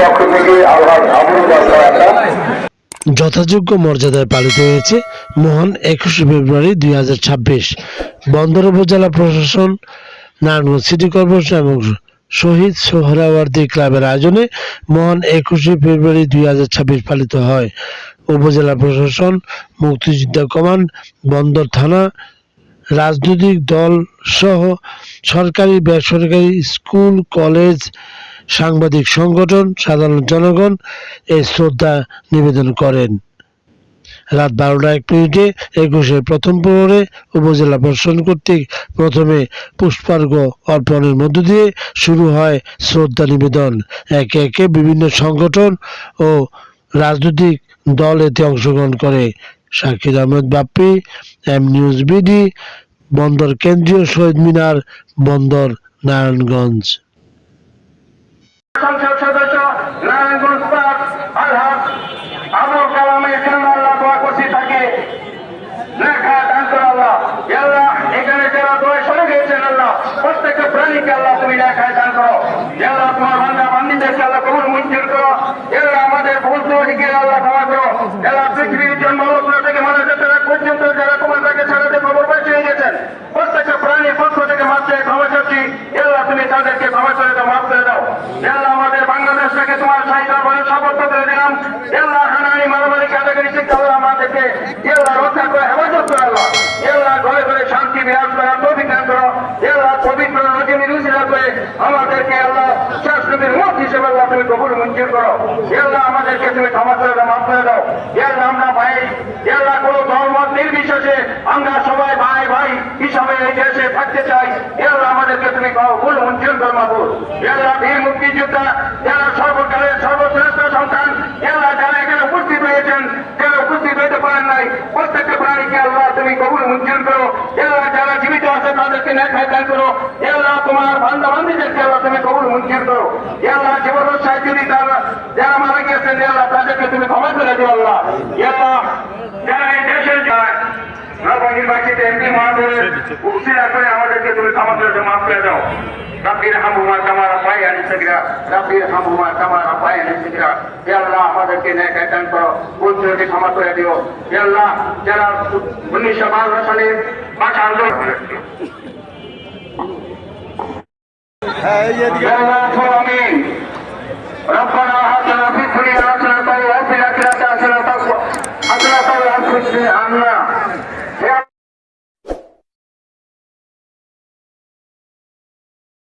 পক্ষ থেকে আলহাজ আবুল বাসার যথাযোগ্য মর্যাদায় পালিত হয়েছে মহান 21শে ফেব্রুয়ারি 2026। বন্দর উপজেলা প্রশাসন, নারায়ণগঞ্জ সিটি কর্পোরেশন এবং শহীদ সোহরাওয়ার্দী ক্লাবের আয়োজনে মহান 21শে ফেব্রুয়ারি 2026 পালিত হয়। উপজেলা প্রশাসন, মুক্তিযোদ্ধা কমান্ড, বন্দর থানা, রাজনৈতিক দল সহ সরকারি বেসরকারি স্কুল কলেজ, সাংবাদিক সংগঠন, সাধারণ জনগণ এই শ্রদ্ধা নিবেদন করেন। রাত 12:01 21-এর প্রথম প্রহরে উপজেলা প্রশাসন কর্তৃক প্রথমে পুষ্পার্ঘ্য অর্পণের মধ্য দিয়ে শুরু হয় শ্রদ্ধা নিবেদন। একে একে বিভিন্ন সংগঠন ও রাজনৈতিক দল এতে অংশগ্রহণ করে। Shakir Ahmed Bappi, M News BD, বন্দর কেন্দ্রীয় শহীদ মিনার, বন্দর, নারায়ণগঞ্জ। সংসদ সদস্য নারায়ণগঞ্জ পাক আলহাজ আবুল কালামের জন্য আল্লাহ দোয়া করছি, তাকে লেখা দান করো আল্লাহ। আল্লাহ এখানে যারা দোয়া শুনে গিয়েছেন আল্লাহ, প্রত্যেকটা প্রাণীকে আল্লাহ তুমি লেখায় দান করো। আল্লাহ তোমার বান্দা বান্দীদেরকে আল্লাহ কবুল মঞ্জুর করো। আল্লাহ আমাদের ভুল ত্রুটিকে আল্লাহ ক্ষমা করো। আল্লাহ পৃথিবীর জন্ম লগ্ন থেকে মানুষ পর্যন্ত যারা তোমার কাছে ছাড়াতে খবর পাঠিয়ে গেছেন, প্রত্যেকটা প্রাণীর পক্ষ থেকে মাত্রায় ক্ষমা চাচ্ছি। আল্লাহ তুমি তাদেরকে ক্ষমা করে দাও, মাফ করে দাও। আল্লাহ আমাদের বাংলাদেশটাকে তোমার সাহিত্য বলে সাবদ্ধ করে দিলাম। আল্লাহ হানানি মারামারি কাটাকারি শিক্ষা আমাদেরকে আল্লাহ রক্ষা করে, হেফাজত করে আল্লাহ। আল্লাহ ঘরে ঘরে শান্তি বিরাজ করার তৌফিক দান করো। আল্লাহ পবিত্র নজমির উসিলা করে আমাদেরকে আল্লাহ শেষ নবীর মত হিসেবে আল্লাহ তুমি কবুল মঞ্জুর করো। আল্লাহ আমাদেরকে তুমি ক্ষমা করে দাও, মাফ করে দাও। আল্লাহ আমরা ভাই, আল্লাহ কোন ধর্ম নির্বিশেষে আমরা সবাই ভাই ভাই হিসাবে এই দেশে থাকতে চাই। আল্লাহ আমাদেরকে তুমি কবুল মঞ্জুর করো মাবুদ। আল্লাহ বীর মুক্তিযোদ্ধা যারা সর্বকালের সর্বশ্রেষ্ঠ সন্তান, আল্লাহ যারা এখানে উপস্থিত হয়েছেন, যারা উপস্থিত হইতে পারেন নাই, প্রত্যেকটা প্রাণীকে আল্লাহ তুমি কবুল মঞ্জুর করো। আল্লাহ যারা জীবিত আছে তাদেরকে নেখায় দান করো। আল্লাহ তোমার বান্দা বান্দীদেরকে আল্লাহ তুমি কবুল মঞ্জুর করো। আল্লাহ জীবদ্দশায় যদি তারা যারা মারা গিয়েছেন আল্লাহ তাদেরকে তুমি ক্ষমা করে দিও আল্লাহ। আল্লাহ যারা এই দেশের নবনির্বাচিত এমপি মহাদয়ের উৎসিলা করে আমাদেরকে তুমি ক্ষমা করে দাও, মাফ করে দাও। রাব্বির হামহুমা কামা রাব্বায়ানি সগীরা, রাব্বির হামহুমা কামা রাব্বায়ানি সগীরা। হে আল্লাহ আমাদেরকে নেক দান করো, ভুল ত্রুটি ক্ষমা করে দিও। হে আল্লাহ যারা 1952 সালে ভাষা আন্দোলন করেছিল, আমিন। ربنا آتنا في الدنيا حسنة وفي الآخرة حسنة وقنا عذاب النار.